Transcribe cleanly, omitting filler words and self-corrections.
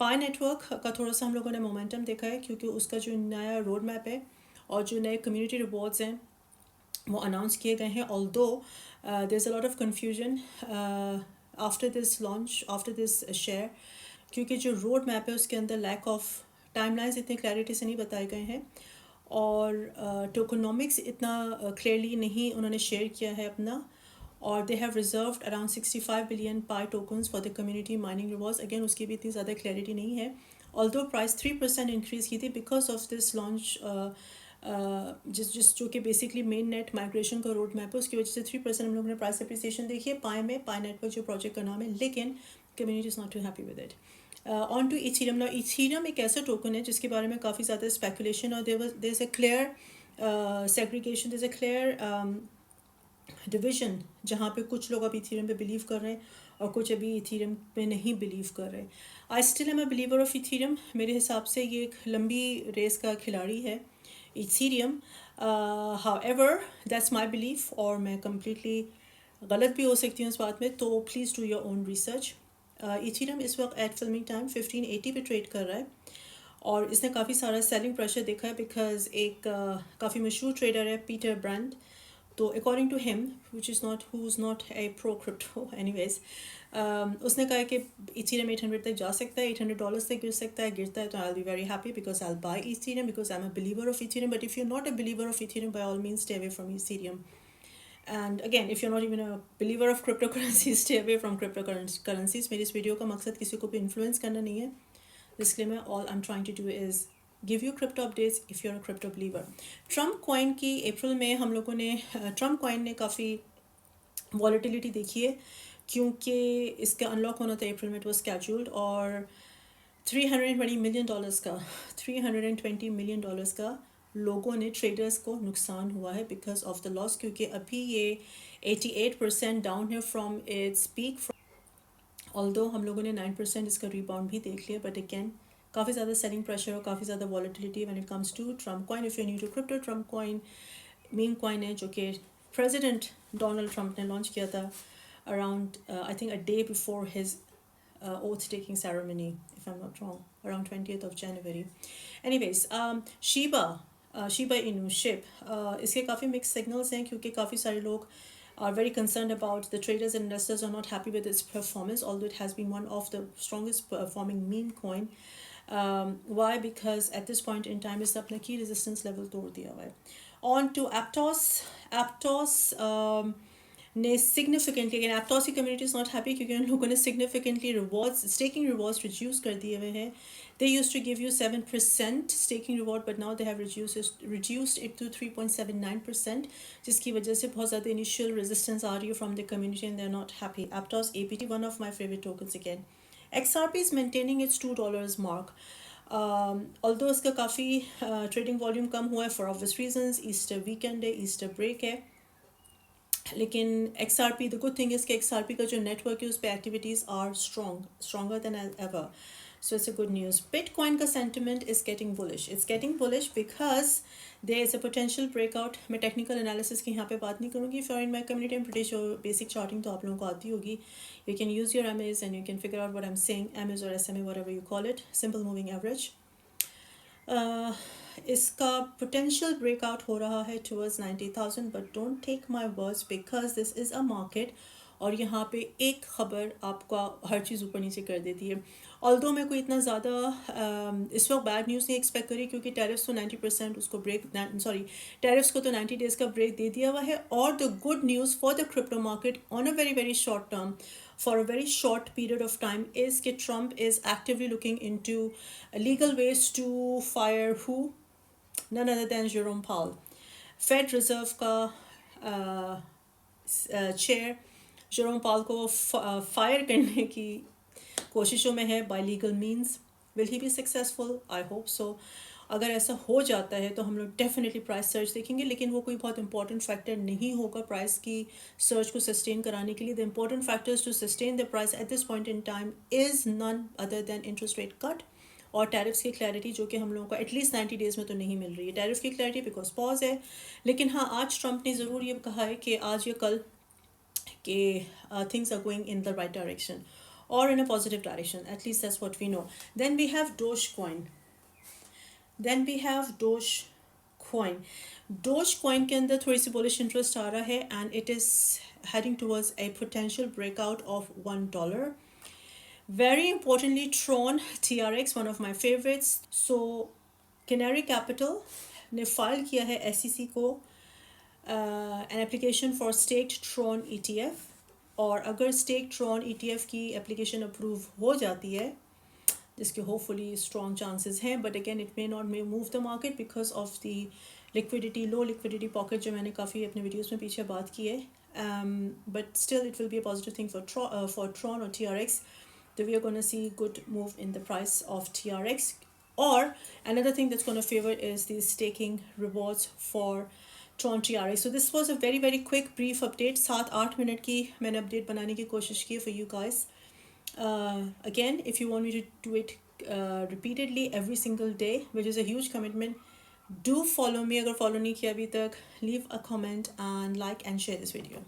पाई network का थोड़ा सा हम लोगों ने मोमेंटम देखा है क्योंकि उसका जो नया रोड मैप है और जो नए कम्युनिटी रिवॉर्ड्स हैं वो अनाउंस किए गए हैं. Although there is a lot of confusion after this launch, after this share, क्योंकि जो रोड मैप है उसके अंदर लैक ऑफ टाइमलाइंस इतनी क्लैरिटी से नहीं बताए गए हैं और टोकोनॉमिक्स इतना क्लियरली नहीं उन्होंने शेयर किया है अपना. और they have reserved around 65 billion pi tokens for the community mining rewards. Again उसकी भी इतनी ज़्यादा क्लैरिटी नहीं है. ऑल्दो प्राइस 3% इंक्रीज़ की थी बिकॉज ऑफ दिस लॉन्च, जिस जो कि बेसिकली मेन नेट माइग्रेशन का रोड मैप है, उसकी वजह से 3% हम लोगों ने प्राइस अप्रिसिएशन देखी है पाई में. पाई नेटवर्क जो प्रोजेक्ट का नाम है, लेकिन community is not too happy with it. On to Ethereum. Now Ethereum एक ऐसा टोकन है जिसके बारे में काफ़ी ज़्यादा स्पेकुलेशन और there is a clear segregation, there is a clear division जहाँ पे कुछ लोग अभी इथीरियम पे बिलीव कर रहे हैं और कुछ अभी इथीरियम पे नहीं बिलीव कर रहे हैं. I still M a believer of Ethereum. मेरे हिसाब से ये एक लंबी रेस का खिलाड़ी है Ethereum. However that's my belief और मैं कम्प्लीटली गलत भी हो सकती हूँ इस बात में, तो please do your own research. Ethereum इस वक्त एट फिल्मिंग टाइम 1580 पे ट्रेड कर रहा है और इसने काफ़ी सारा सेलिंग प्रेशर देखा है बिकॉज एक काफ़ी मशहूर ट्रेडर है पीटर ब्रांड. तो according to him, which is not, who is not a pro crypto anyways, उसने कहा कि इथीरियम 800 तक जा सकता है, $800 तक गिर सकता है. गिरता है तो I will be very happy because I will buy Ethereum because I am a believer of Ethereum. But if you not a believer of Ethereum, by all means stay away from Ethereum. And again, if you not even a believer of crypto currency, stay away from crypto currencies. मेरी इस video का मकसद किसी को भी influence करना नहीं है. Disclaimer, all I'm trying to do is give you crypto updates if you're a crypto believer. Trump coin की अप्रैल में हम लोगों ने, ट्रम्प कॉइन ने काफ़ी वॉलेटिलिटी देखी है क्योंकि इसका अनलॉक होना था अप्रैल में. इट वॉज स्केड्यूल्ड और $320 मिलियन का, $320 मिलियन का लोगों ने, ट्रेडर्स को नुकसान हुआ है बिकॉज ऑफ द लॉस. क्योंकि अभी ये 88% डाउन है फ्रॉम इट्स पीक. ऑल्दो हम लोगों ने 9% इसका रिबाउंड भी देख लिया, बट अगेन काफ़ी ज़्यादा सेलिंग प्रेशर और काफ़ी ज़्यादा volatility when it comes to Trump coin. If you new to crypto, Trump coin meme coin है जो कि प्रेसिडेंट डोनाल्ड ट्रम्प ने लॉन्च किया था around I think a day before his oath taking ceremony, if I'm not wrong, around 20th of January. Anyways, Shiba Inu SHIB, इसके काफ़ी mix signals हैं क्योंकि काफ़ी सारे लोग are very concerned about, the traders and investors are not happy with its performance, although it has been one of the strongest performing meme coin. Why? Because at this point in time इसने अपना key resistance level तोड़ दिया हुआ है. On to Aptos. Aptos ने significantly, again Aptos की community is not happy क्योंकि उन लोगों ने significantly rewards, staking rewards reduce कर दिए हुए हैं. They use to give you 7% staking reward but now they have reduced it to 3.79%, जिसकी वजह से बहुत ज़्यादा इनिशियल रेजिस्टेंस आ रही है from the community and they are not happy. Aptos APT, one of my favourite tokens again. XRP is maintaining its $2 mark. Although इसका काफ़ी ट्रेडिंग वॉल्यूम कम हुआ है for obvious reasons. Easter weekend है, Easter break है, लेकिन XRP, the good thing is कि XRP का जो नेटवर्क है उस पर activities are stronger than ever. So it's a good news. Bitcoin का sentiment is getting bullish. It's getting bullish because there is a potential breakout. मैं technical analysis की यहाँ पे बात नहीं करूँगी. If you are in my community and pretty sure basic charting तो आप लोगों को आती होगी. You can use your MAs and you can figure out what I am saying. MAs और SMA, whatever you call it, simple moving average. इसका potential breakout हो रहा है towards 90,000, but don't take my words because this is a market और यहाँ पे एक खबर आपका हर चीज़ ऊपर नीचे कर देती है. ऑल्दो मैं कोई इतना ज़्यादा इस वक्त बैड न्यूज़ नहीं एक्सपेक्ट करी क्योंकि टैरिफ्स तो 90% उसको ब्रेक, सॉरी, टैरिफ्स को तो 90 डेज़ का ब्रेक दे दिया हुआ है. और the good news for the crypto market on a very very short term, for a very short period of time, is that Trump is actively looking into legal ways to fire who? None other than Jerome Powell, Fed Reserve का chair. Jerome पाल को fire करने की कोशिशों में है bye legal means. Will he be successful? I hope so. अगर ऐसा हो जाता है तो हम लोग डेफिनेटली प्राइस सर्च देखेंगे, लेकिन वो कोई बहुत इंपॉर्टेंट फैक्टर नहीं होगा प्राइस की सर्च को सस्टेन कराने के लिए. The important factors to sustain the price at this point in time is none other than interest rate cut और टैरिफ्स की क्लैरिटी, जो कि हम लोगों को एटलीस्ट 90 डेज़ में तो नहीं मिल रही है. टैरिफ की क्लैरिटी बिकॉज पॉज है, लेकिन हाँ, आज ट्रंप ने ज़रूर ये कहा है कि आज या कल कि things are going in the right direction. or in a positive direction. At least that's what we know. Then we have Dogecoin. Then we have Dogecoin. Dogecoin के अंदर थोड़ी सी bullish interest आ रहा है and it is heading towards a potential breakout of $1. Very importantly, Tron TRX, one of my favorites. So Canary Capital ने file किया है SEC को an application for staked Tron ETF, और अगर staked Tron ETF की application approve हो जाती है, जिसके hopefully strong chances हैं, but again it may not may move the market because of the liquidity, low liquidity pocket, जो मैंने काफ़ी अपने videos में पीछे बात की है. But still it will be a positive thing for Tron or TRX, that we are going to see good move in the price of TRX. Or another thing that's going to favor is the staking rewards for Tron TRX. So this was a very very quick brief update. 7-8 minute की मैंने update बनाने की कोशिश की for you guys. Again, if you want me to do it repeatedly every single day, which is a huge commitment, do follow me. अगर follow नहीं किया अभी तक, leave a comment and like and share this video.